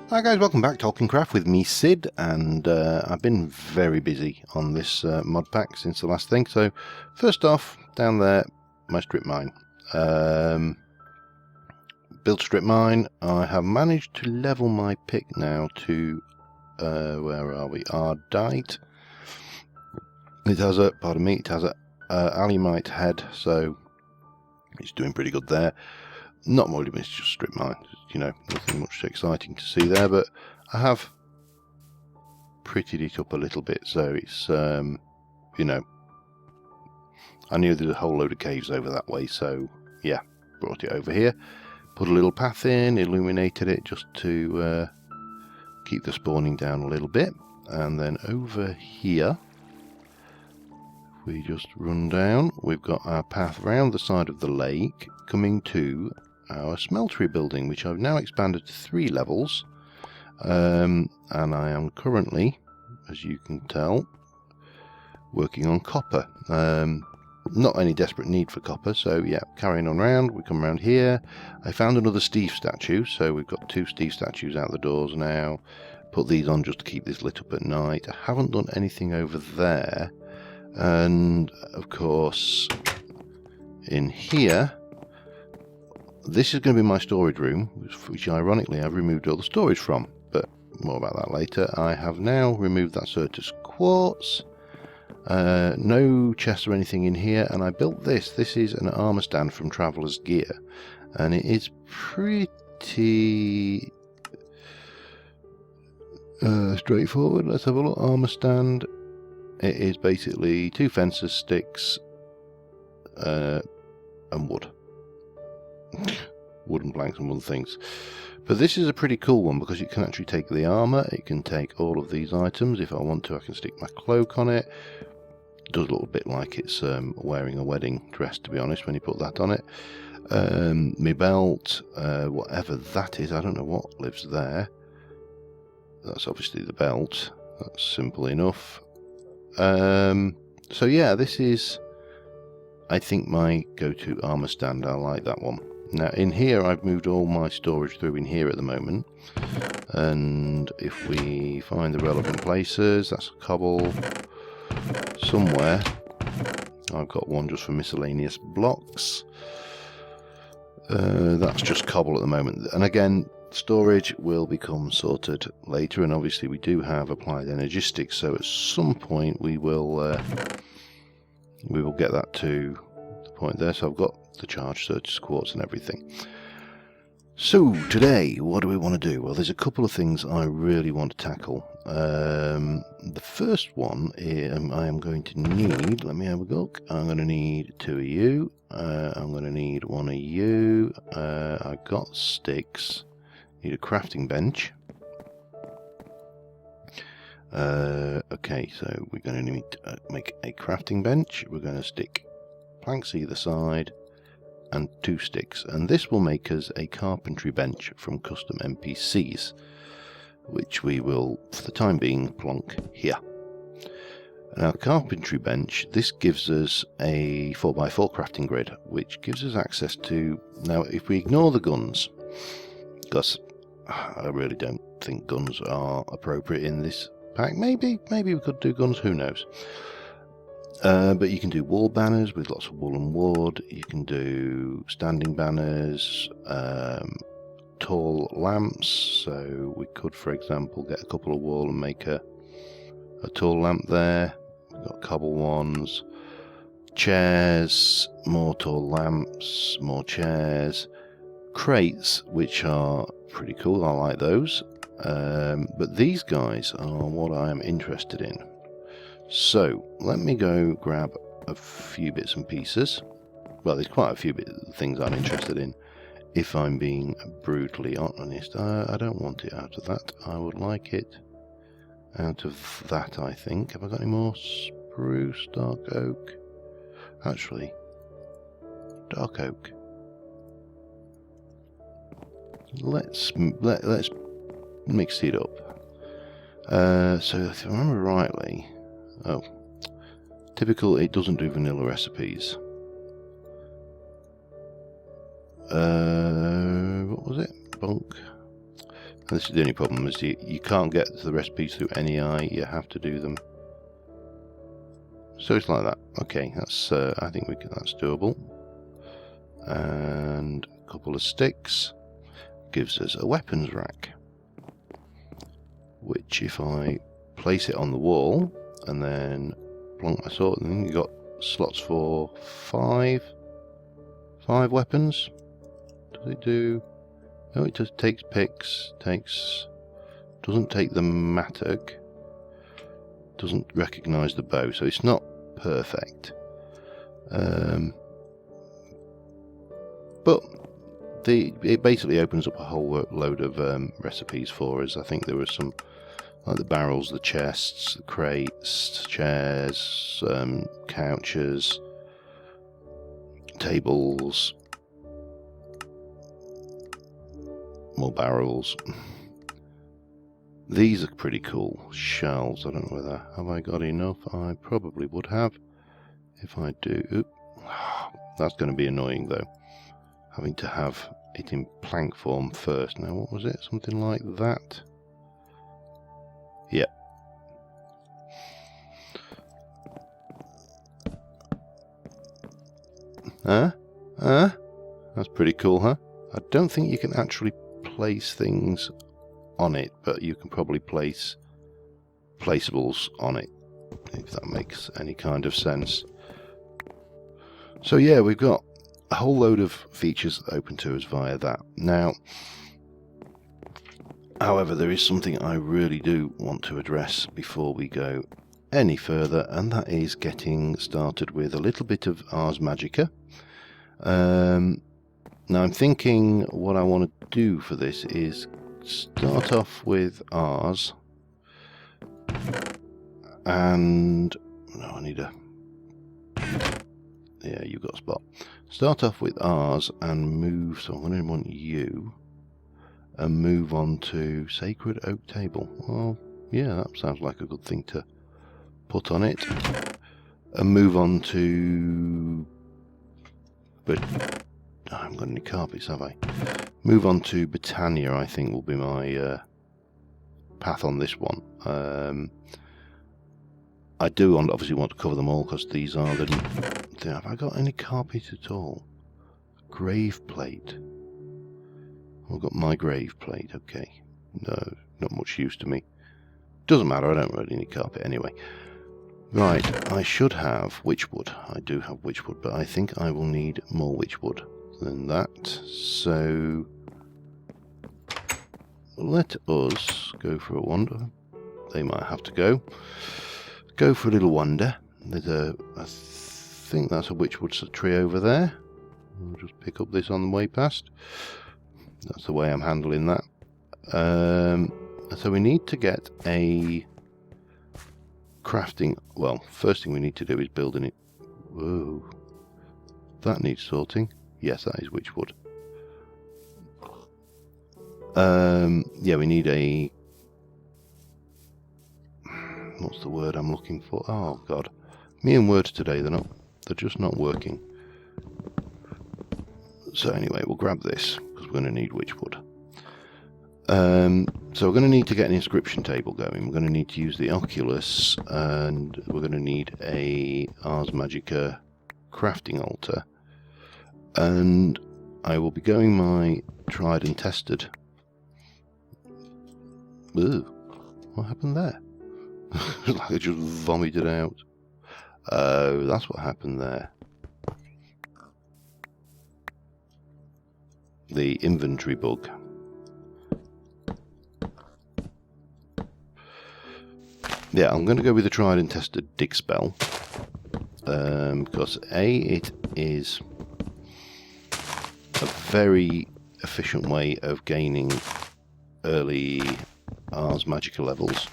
Hi guys, welcome back to Tolkien with me, Sid, and I've been very busy on this mod pack since the last thing. So first off, down there, my strip mine. Built strip mine. I have managed to level my pick now to, where are we, Ardite. It has a, pardon me, it has a Alimite head, so it's doing pretty good there. Not more, it's just strip mine, you know, nothing much exciting to see there, but I have prettied it up a little bit, so it's, you know, I knew there's a whole load of caves over that way, so yeah, brought it over here, put a little path in, illuminated it just to keep the spawning down a little bit, and then over here, we just run down, we've got our path round the side of the lake, coming to our smeltery building, which I've now expanded to 3 levels, and I am currently, as you can tell, working on copper. Not any desperate need for copper, so yeah, carrying on round. We come around here. I found another Steve statue, so we've got 2 Steve statues out the doors now. Put these on just to keep this lit up at night. I haven't done anything over there, and of course in here, this is going to be my storage room, which ironically I've removed all the storage from, but more about that later. I have now removed that Certus quartz. No chests or anything in here, and I built this. This is an armor stand from Traveller's Gear, and it is pretty straightforward. Let's have a look. Armor stand. It is basically 2 fences, sticks, and wood. Wooden planks and wooden things. But this is a pretty cool one because it can actually take the armour, it can take all of these items. If I want to, I can stick my cloak on it. It does look a bit like it's wearing a wedding dress, to be honest, when you put that on it. My belt, whatever that is, I don't know what lives there. That's obviously the belt. That's simple enough. So yeah, this is, I think, my go-to armour stand. I like that one. Now in here I've moved all my storage through in here at the moment, and if we find the relevant places, that's a cobble somewhere. I've got one just for miscellaneous blocks. That's just cobble at the moment, and again, storage will become sorted later, and obviously we do have applied energistics, so at some point we will get that to the point there. So I've got the charged Certus quartz and everything. So today, what do we want to do? Well, there's a couple of things I really want to tackle. The first one is, I am going to need, let me have a look, I'm going to need 2 of you, I'm going to need 1 of you, I've got sticks, need a crafting bench. Okay, so we're going to need to make a crafting bench. We're going to stick planks either side and 2 sticks, and this will make us a carpentry bench from custom NPCs, which we will, for the time being, plonk here. Now, the carpentry bench, this gives us a 4x4 crafting grid, which gives us access to, now if we ignore the guns, because I really don't think guns are appropriate in this pack. Maybe we could do guns, who knows. But you can do wall banners with lots of wool and wood. You can do standing banners, tall lamps. So we could, for example, get a couple of wool and make a tall lamp there. We've got cobble ones, chairs, more tall lamps, more chairs, crates, which are pretty cool. I like those. But these guys are what I am interested in. So let me go grab a few bits and pieces. Well, there's quite a few things I'm interested in, if I'm being brutally honest. I don't want it out of that. I would like it out of that, I think. Have I got any more spruce, dark oak? Actually, dark oak. Let's mix it up. So if I remember rightly, oh, typical, it doesn't do vanilla recipes. What was it? Bunk. This is the only problem, is you can't get to the recipes through NEI, you have to do them. So it's like that. Okay, that's I think that's doable. And a couple of sticks gives us a weapons rack, which if I place it on the wall and then plonk my sword, and then you've got slots for five weapons. Does it do? No, it just takes picks, doesn't take the mattock, doesn't recognise the bow, so it's not perfect. But it basically opens up a whole load of recipes for us. I think there were some, like the barrels, the chests, the crates, chairs, couches, tables, more barrels. These are pretty cool. Shelves. I don't know whether have I got enough. I probably would have if I do. Oop. That's going to be annoying though, having to have it in plank form first. Now what was it? Something like that. Yep. That's pretty cool, huh? I don't think you can actually place things on it, but you can probably place placeables on it, if that makes any kind of sense. So yeah, we've got a whole load of features open to us via that. Now, however, there is something I really do want to address before we go any further, and that is getting started with a little bit of Ars Magica. Now I'm thinking what I want to do for this is start off with Ars, and no, I need a, yeah, you got a spot. Start off with Ars and move, so I'm going to want you, and move on to Sacred Oak Table. Well, yeah, that sounds like a good thing to put on it. And move on to, but I haven't got any carpets, have I? Move on to Britannia, I think will be my path on this one. I do obviously want to cover them all, because these are the... Have I got any carpet at all? Grave plate. I've got my grave plate, okay. No, not much use to me. Doesn't matter, I don't really need carpet anyway. Right, I should have witchwood. I do have witchwood, but I think I will need more witchwood than that. So let us go for a wander. They might have to go for a little wander. There's I think that's a witchwood tree over there. I'll just pick up this on the way past. That's the way I'm handling that. So we need to get a crafting. Well, first thing we need to do is building it. Whoa, that needs sorting. Yes, that is witchwood. Yeah, we need a... What's the word I'm looking for? Oh God, me and words today, they're just not working. So anyway, we'll grab this because we're going to need witchwood. So we're going to need to get an inscription table going. We're going to need to use the Oculus, and we're going to need a Ars Magica crafting altar. And I will be going my tried and tested. Ugh, what happened there? Like I just vomited out. Oh, that's what happened there. The inventory bug. Yeah, I'm going to go with the tried and tested dig spell. Because A, it is a very efficient way of gaining early Ars Magica levels.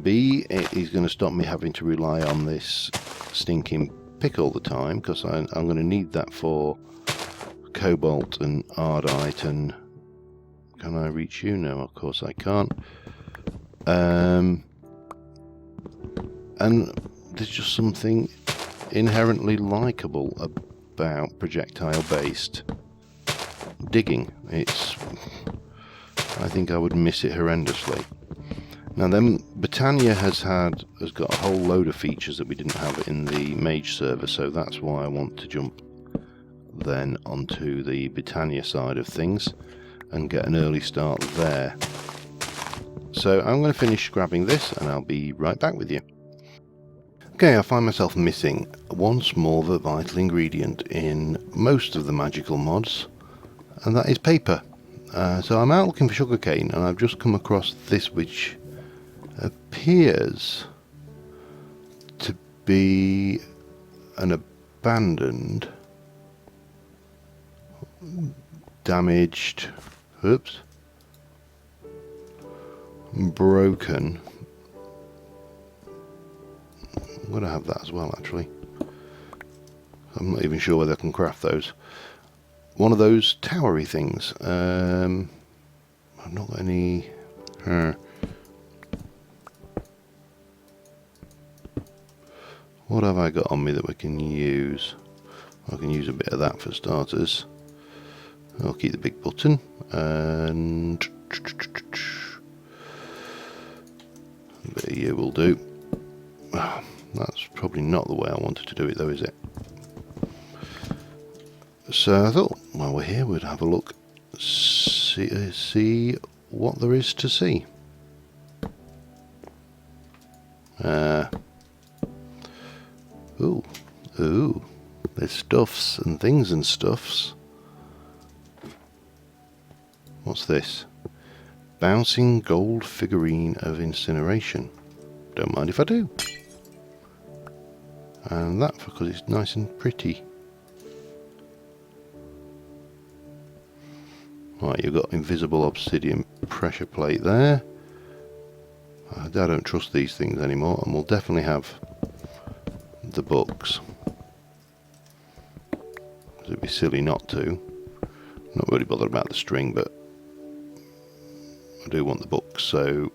B, it is going to stop me having to rely on this stinking pick all the time, because I'm going to need that for cobalt and ardite. And can I reach you? No, of course I can't. And there's just something inherently likable about projectile based digging. I think I would miss it horrendously. Now then, Britannia has got a whole load of features that we didn't have in the mage server, so that's why I want to jump then onto the Britannia side of things and get an early start there. So I'm going to finish grabbing this and I'll be right back with you. Okay, I find myself missing once more the vital ingredient in most of the magical mods, and that is paper. So I'm out looking for sugarcane, and I've just come across this, which appears to be an abandoned, damaged, broken. I'm going to have that as well, actually. I'm not even sure whether I can craft those. One of those towery things. I've not got any. What have I got on me that we can use? I can use a bit of that for starters. I'll keep the big button, and a bit of you will do. That's probably not the way I wanted to do it though, is it? So I thought, while we're here, we'd have a look, see what there is to see. Ooh, there's stuffs and things and stuffs. What's this? Bouncing gold figurine of incineration. Don't mind if I do. And that because it's nice and pretty. Right, you've got invisible obsidian pressure plate there. I don't trust these things anymore, and we'll definitely have the books. It'd be silly not to. Not really bothered about the string, but I do want the books, so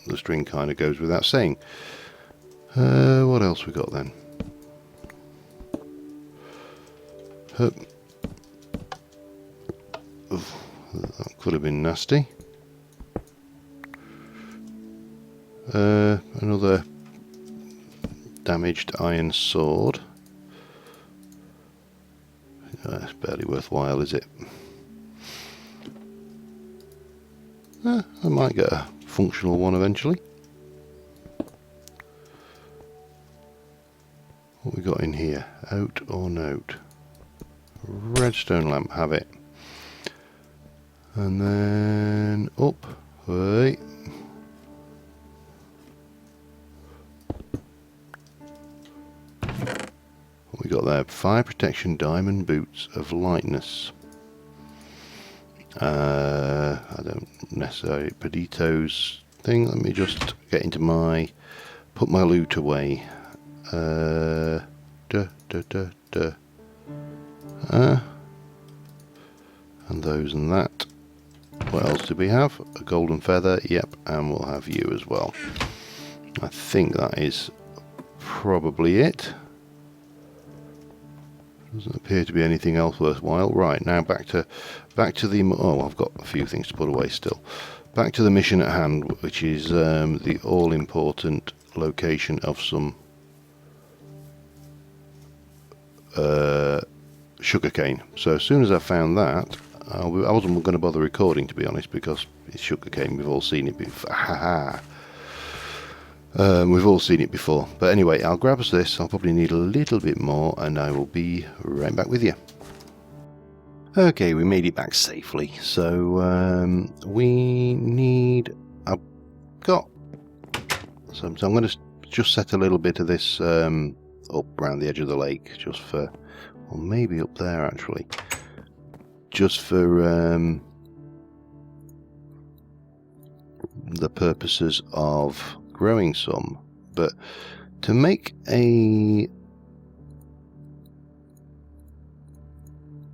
the string kind of goes without saying. What else we got then? That could have been nasty. Another damaged iron sword. That's barely worthwhile, is it? I might get a functional one eventually. What we got in here? Out or note? Redstone lamp, have it. And then up. Wait. What we got there? Fire protection diamond boots of lightness. I don't necessarily Pedito's thing. Let me just get into put my loot away. And those and that. What else do we have? A golden feather, yep, and we'll have you as well. I think that is probably it. Doesn't appear to be anything else worthwhile. Right, now back to the... Oh, I've got a few things to put away still. Back to the mission at hand, which is the all-important location of some sugarcane. So as soon as I found that, I wasn't going to bother recording, to be honest, because it's sugarcane. We've all seen it before. We've all seen it before. But anyway, I'll grab us this. I'll probably need a little bit more, and I will be right back with you. Okay, we made it back safely. So we need... I've got... So I'm going to just set a little bit of this up around the edge of the lake, just for... Or maybe up there, actually. Just for the purposes of growing some. But to make a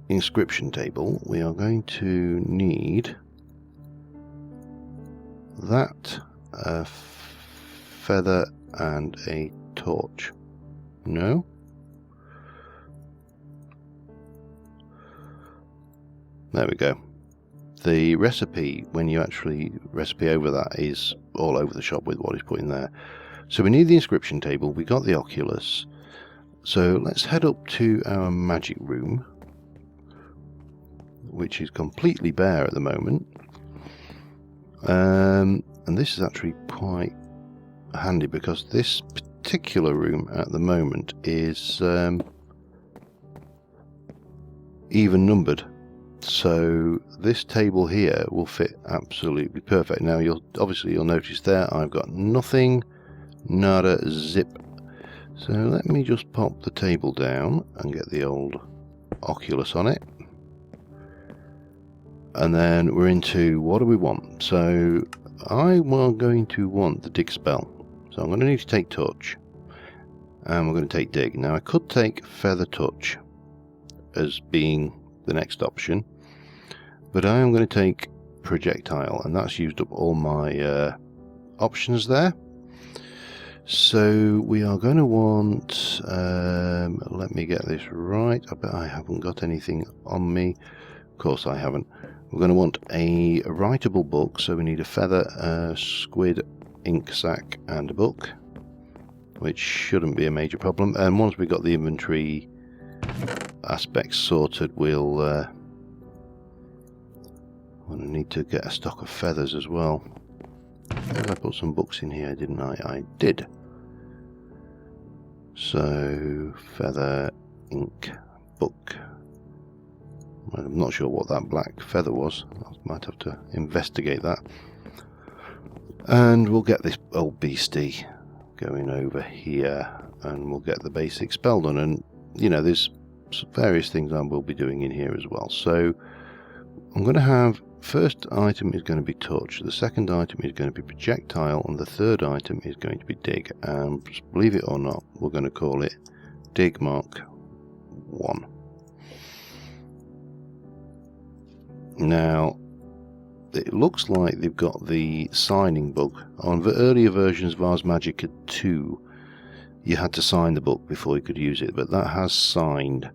inscription table, we are going to need that, a feather and a torch. No? There we go. The recipe, when you actually recipe over that, is all over the shop with what is put in there. So we need the inscription table, we got the oculus. So let's head up to our magic room, which is completely bare at the moment. And this is actually quite handy because this particular room at the moment is even numbered. So this table here will fit absolutely perfect. Now you'll notice there I've got nothing, nada, zip. So let me just pop the table down and get the old oculus on it. And then we're into, what do we want? So I'm going to want the dig spell. So I'm going to need to take touch. And we're going to take dig. Now I could take feather touch as being the next option. But I am going to take projectile, and that's used up all my options there. So we are going to want, let me get this right, I bet I haven't got anything on me. Of course I haven't. We're going to want a writable book, so we need a feather, squid, ink sac and a book, which shouldn't be a major problem. And once we've got the inventory aspects sorted, we'll need to get a stock of feathers as well. I put some books in here, didn't I? I did. So feather, ink, book. I'm not sure what that black feather was. I might have to investigate that. And we'll get this old beastie going over here, and we'll get the basic spell done. And you know, there's various things I will be doing in here as well. So I'm going to have, first item is going to be touch, the second item is going to be projectile, and the third item is going to be dig. And believe it or not, we're going to call it dig mark 1. Now it looks like they've got the signing book. On the earlier versions of Ars Magica 2 you had to sign the book before you could use it, but that has signed.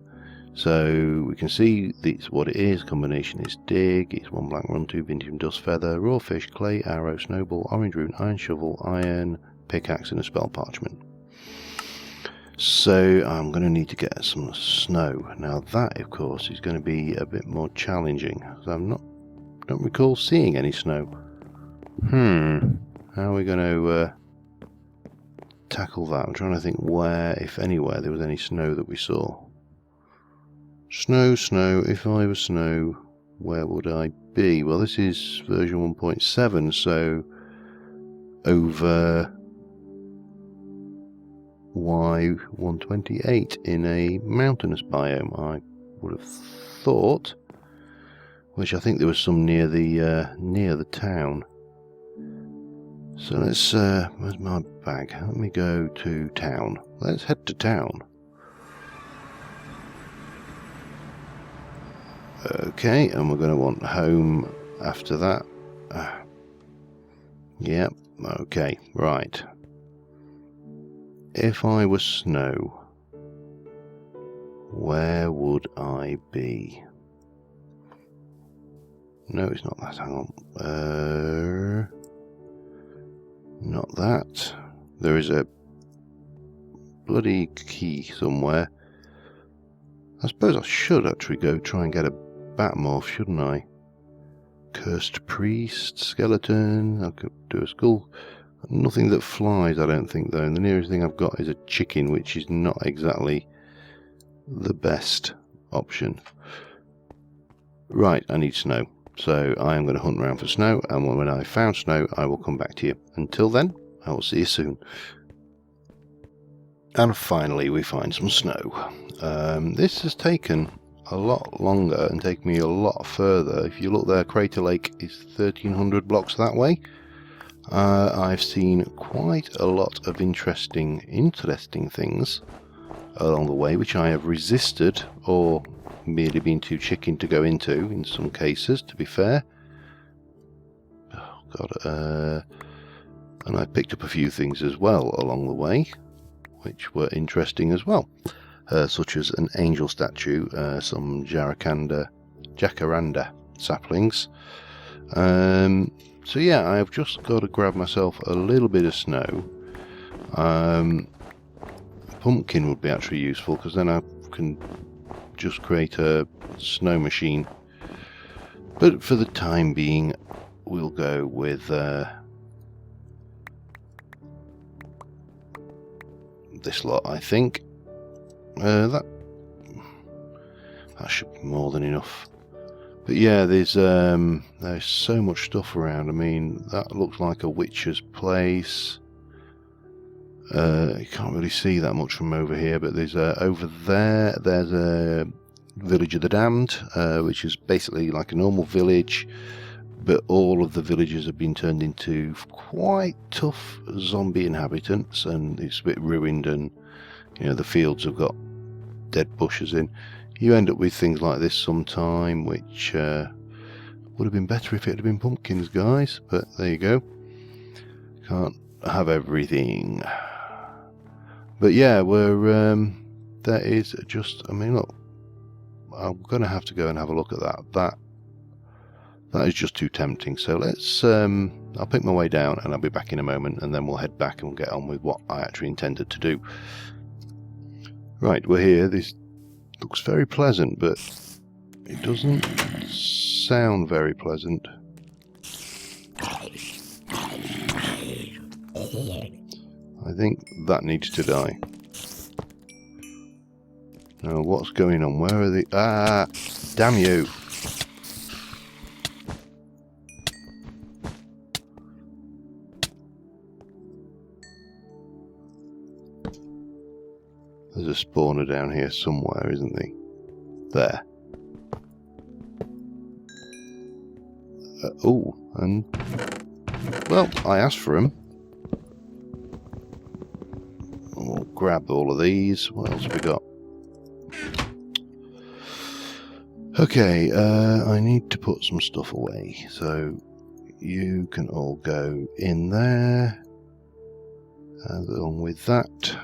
So we can see what it is. Combination is dig, it's 1 black run, 2 vintage dust feather, raw fish, clay, arrow, snowball, orange rune, iron shovel, iron, pickaxe and a spell parchment. So I'm going to need to get some snow. Now that of course is going to be a bit more challenging, so don't recall seeing any snow. How are we going to tackle that? I'm trying to think where, if anywhere, there was any snow that we saw. Snow, if I was snow, where would I be? Well, this is version 1.7, so over Y128 in a mountainous biome, I would have thought, which I think there was some near the town. So let's, where's my bag? Let me go to town. Let's head to town. Okay, and we're going to want home after that. Yep, okay, right. If I was snow, where would I be? No, it's not that, hang on. Not that. There is a bloody key somewhere. I suppose I should actually go try and get a Batmorph, shouldn't I? Cursed priest, skeleton, I could do a skull. Nothing that flies, I don't think, though. And the nearest thing I've got is a chicken, which is not exactly the best option. Right, I need snow. So I am going to hunt around for snow, and when I've found snow, I will come back to you. Until then, I will see you soon. And finally, we find some snow. This has taken a lot longer and taken me a lot further. If you look there, Crater Lake is 1300 blocks that way. I've seen quite a lot of interesting things along the way, which I have resisted or merely been too chicken to go into in some cases, to be fair. Oh god, and I picked up a few things as well along the way, which were interesting as well, such as an angel statue, some Jarakanda jacaranda saplings. So yeah, I've just got to grab myself a little bit of snow. Pumpkin would be actually useful, because then I can just create a snow machine. But for the time being, we'll go with this lot, I think. That should be more than enough. But yeah, there's so much stuff around. I mean, that looks like a witch's place. You can't really see that much from over here, but there's over there, there's a Village of the Damned, which is basically like a normal village, but all of the villagers have been turned into quite tough zombie inhabitants, and it's a bit ruined, and you know, the fields have got dead bushes in. You end up with things like this sometime, which would have been better if it had been pumpkins, guys, but there you go. Can't have everything. But yeah, we're that is just, I mean, look, I'm gonna have to go and have a look at that. That is just too tempting. So let's I'll pick my way down and I'll be back in a moment, and then we'll head back and we'll get on with what I actually intended to do. Right, we're here. This looks very pleasant, but it doesn't sound very pleasant. I think that needs to die. Now, what's going on? Where are the... Ah! Damn you! There's a spawner down here somewhere, isn't there? There. Oh, and... Well, I asked for him. We'll grab all of these. What else have we got? Okay, I need to put some stuff away. So, you can all go in there. Along with that.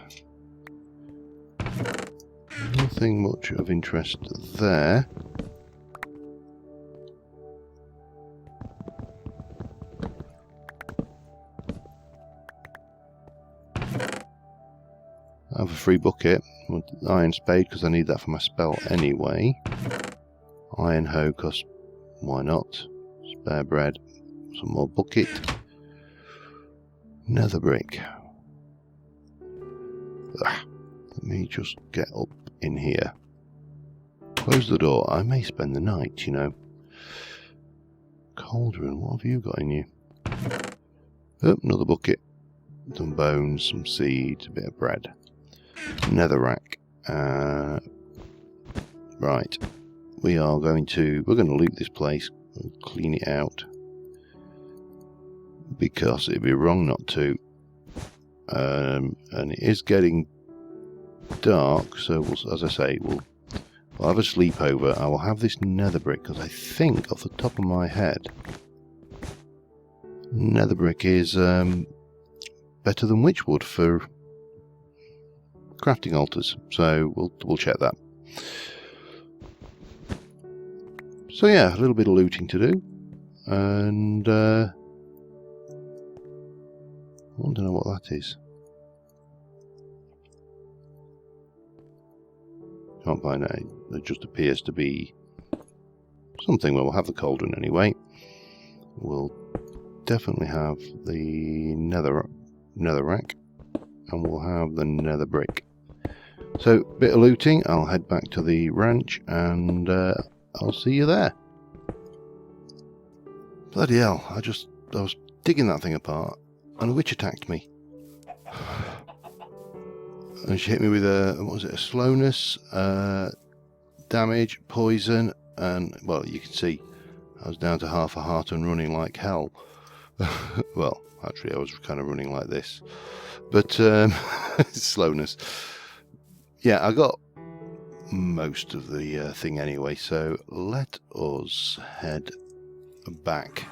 Nothing much of interest there. I have a free bucket, iron spade because I need that for my spell anyway. Iron hoe because why not? Spare bread, some more bucket. Nether brick. Let me just get up in here. Close the door. I may spend the night, you know. Cauldron, what have you got in you? Oh, another bucket. Some bones, some seeds, a bit of bread. Netherrack. Right. We're going to loot this place and clean it out. Because it'd be wrong not to. And it is getting dark, so as I say, we'll have a sleepover. I will have this nether brick, because I think off the top of my head, nether brick is better than witchwood for crafting altars. So we'll check that. So yeah, a little bit of looting to do, and I don't know what that is. Can't find it. It just appears to be something. Well, we'll have the cauldron anyway. We'll definitely have the netherrack, and we'll have the nether brick. So, bit of looting. I'll head back to the ranch, and I'll see you there. Bloody hell! I was digging that thing apart, and a witch attacked me. And she hit me with a slowness, damage, poison, and, well, you can see I was down to half a heart and running like hell. Well, actually I was kind of running like this. But, slowness. Yeah, I got most of the thing anyway, so let us head back.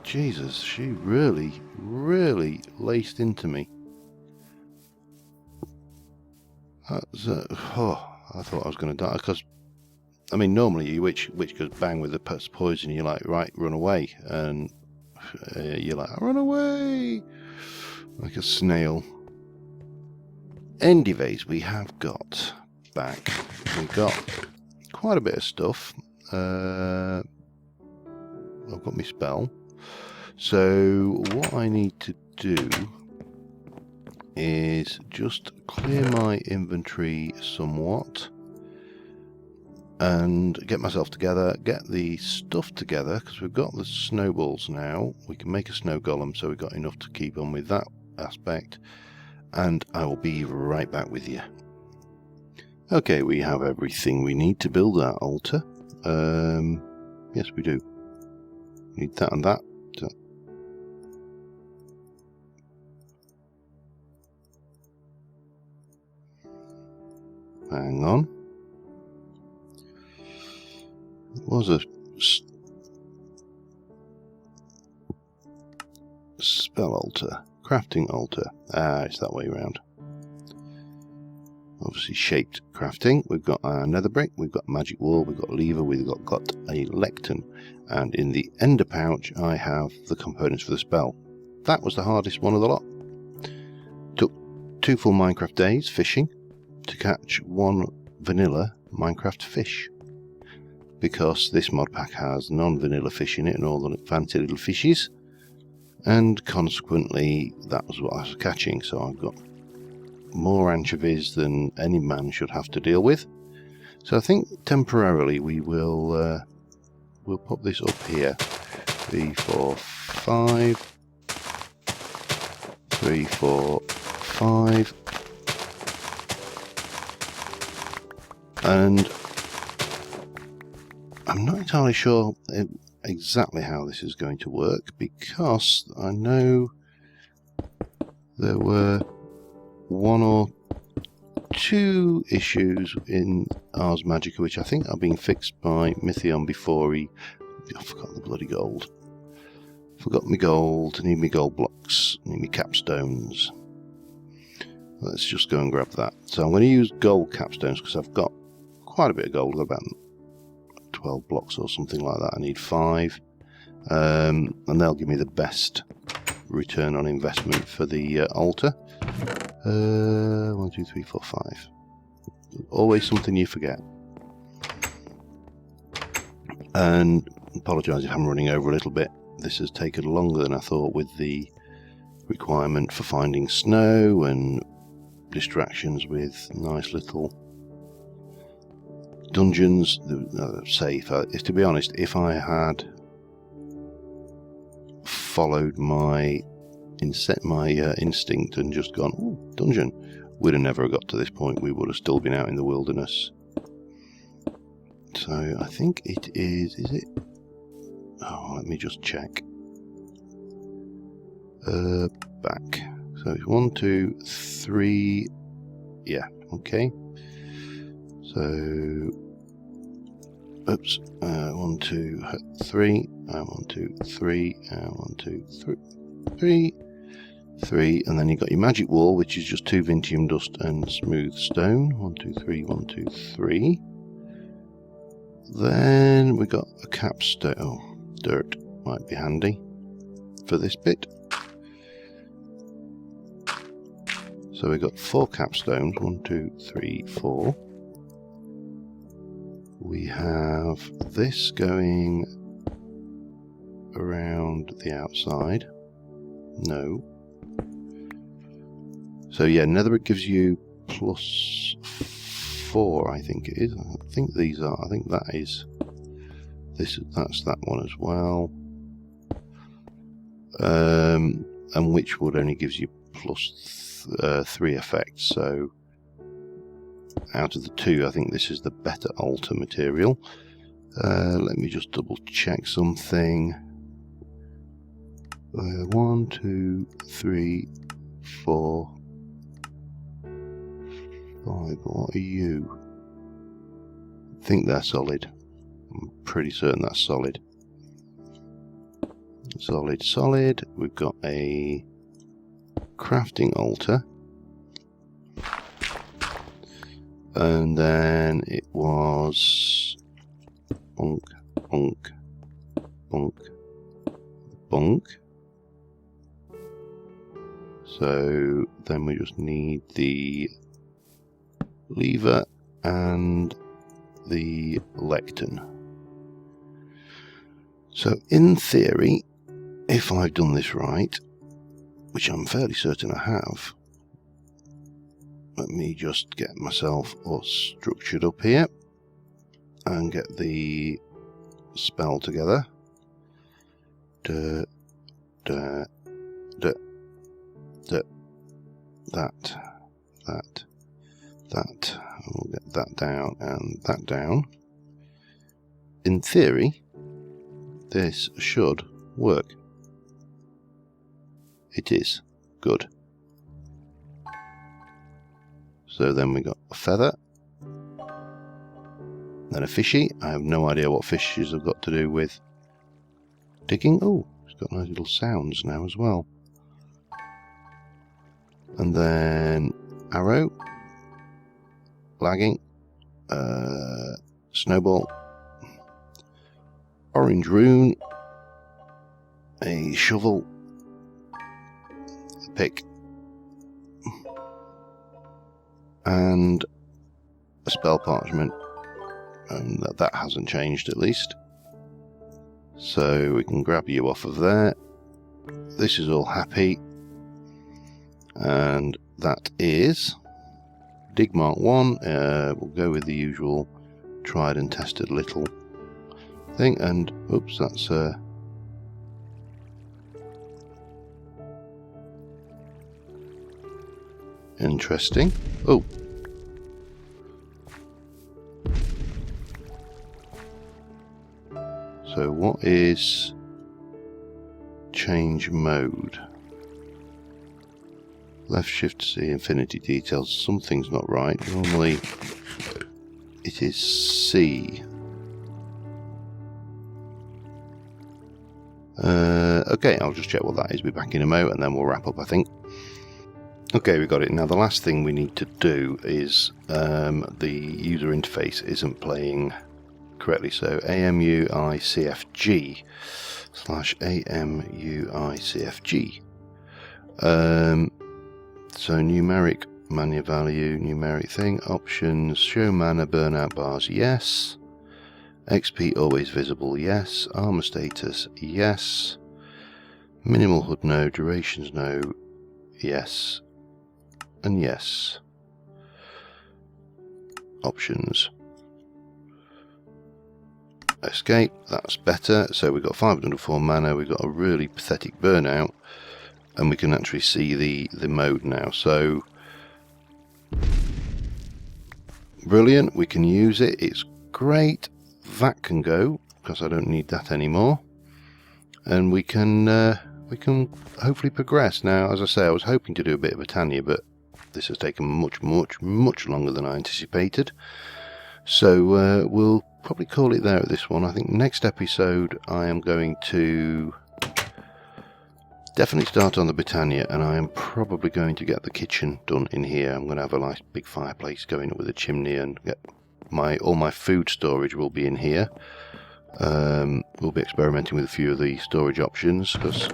Jesus, she really laced into me. That's, oh, I thought I was going to die, because, I mean, normally you witch goes bang with the poison, you're like, right, run away, and you're like, run away, like a snail. Anyways, we have got back, we've got quite a bit of stuff. I've got my spell, so what I need to do is just clear my inventory somewhat and get myself together, get the stuff together, because we've got the snowballs now. We can make a snow golem, so we've got enough to keep on with that aspect, and I will be right back with you. Okay, we have everything we need to build our altar. Yes, we do. Need that and that. Hang on. It was a spell altar, crafting altar. Ah, it's that way around. Obviously shaped crafting. We've got our nether brick, we've got magic wool, we've got lever, we've got a lectern, and in the ender pouch I have the components for the spell. That was the hardest one of the lot. Took 2 full Minecraft days fishing to catch 1 vanilla Minecraft fish, because this mod pack has non-vanilla fish in it and all the fancy little fishes, and consequently that was what I was catching. So I've got more anchovies than any man should have to deal with. So I think temporarily we will we'll pop this up here. 3, 4, 5. 3, 4, 5. And I'm not entirely sure exactly how this is going to work, because I know there were 1 or 2 issues in Ars Magica which I think are being fixed by Mythion before I forgot the bloody gold. Forgot my gold, need me gold blocks, need me capstones. Let's just go and grab that. So I'm going to use gold capstones because I've got quite a bit of gold, I've got about 12 blocks or something like that. I need 5, and they'll give me the best return on investment for the altar. 1, 2, 3, 4, 5. Always something you forget. And apologise if I'm running over a little bit. This has taken longer than I thought with the requirement for finding snow and distractions with nice little dungeons. Safe. To be honest, if I had followed my instinct and just gone, ooh, dungeon, we'd have never got to this point. We would have still been out in the wilderness. So I think it is it? Oh, let me just check. Back. So it's 1, 2, 3. Yeah, okay. So, oops. 1, 2, 3. 1, 2, 3. 1, 2, 3. 3, and then you've got your magic wall, which is just 2 Vintium dust and smooth stone. 1, 2, 3, 1, 2, 3. Then we got a capstone. Oh, dirt might be handy for this bit. So we got 4 capstones. 1, 2, 3, 4. We have this going around the outside. No. So yeah, netherite gives you +4, I think it is. I think these are. I think that is this. That's that one as well. And Witchwood only gives you +3 effects. So out of the 2, I think this is the better altar material. Let me just double check something. 1, 2, 3, 4, 5. What are you? I think they're solid. I'm pretty certain that's solid. Solid. We've got a crafting altar. And then it was bonk, bonk, bonk, bonk. So then we just need the lever and the lectern. So in theory, if I've done this right, which I'm fairly certain I have, let me just get myself all structured up here and get the spell together. That. We'll get that down and that down. In theory, this should work. It is. Good. So then we got a feather. Then a fishy. I have no idea what fishes have got to do with digging. Oh, it's got nice little sounds now as well. And then arrow. Lagging. Snowball. Orange rune. A shovel. A pick. And a spell parchment. And that hasn't changed at least. So we can grab you off of there. This is all happy. And that is Dig Mark 1. We'll go with the usual tried and tested little thing. And oops, that's interesting. Oh. So what is change mode? Left shift to see infinity details. Something's not right. Normally it is C. Okay, I'll just check what that is. Be back in a mo and then we'll wrap up, I think. Okay, we got it. Now the last thing we need to do is the user interface isn't playing correctly. So AMUICFG/AMUICFG. So numeric mana value, numeric thing, options, show mana burnout bars, yes. XP always visible, yes. Armor status, yes. Minimal HUD, no. Durations, no. Yes. And yes. Options. Escape, that's better. So we've got 504 mana, we've got a really pathetic burnout, and we can actually see the mode now. So brilliant, we can use it, it's great. That can go, because I don't need that anymore. And we can hopefully progress. Now, as I say, I was hoping to do a bit of Britannia, but this has taken much longer than I anticipated. So we'll probably call it there at this one. I think next episode I am going to definitely start on the Britannia, and I am probably going to get the kitchen done in here. I'm going to have a nice big fireplace going up with a chimney, and get all my food storage will be in here. We'll be experimenting with a few of the storage options, because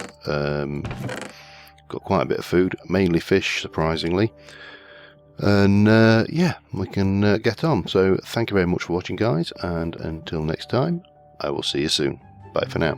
got quite a bit of food, mainly fish, surprisingly. And yeah, we can get on. So thank you very much for watching, guys, and until next time, I will see you soon. Bye for now.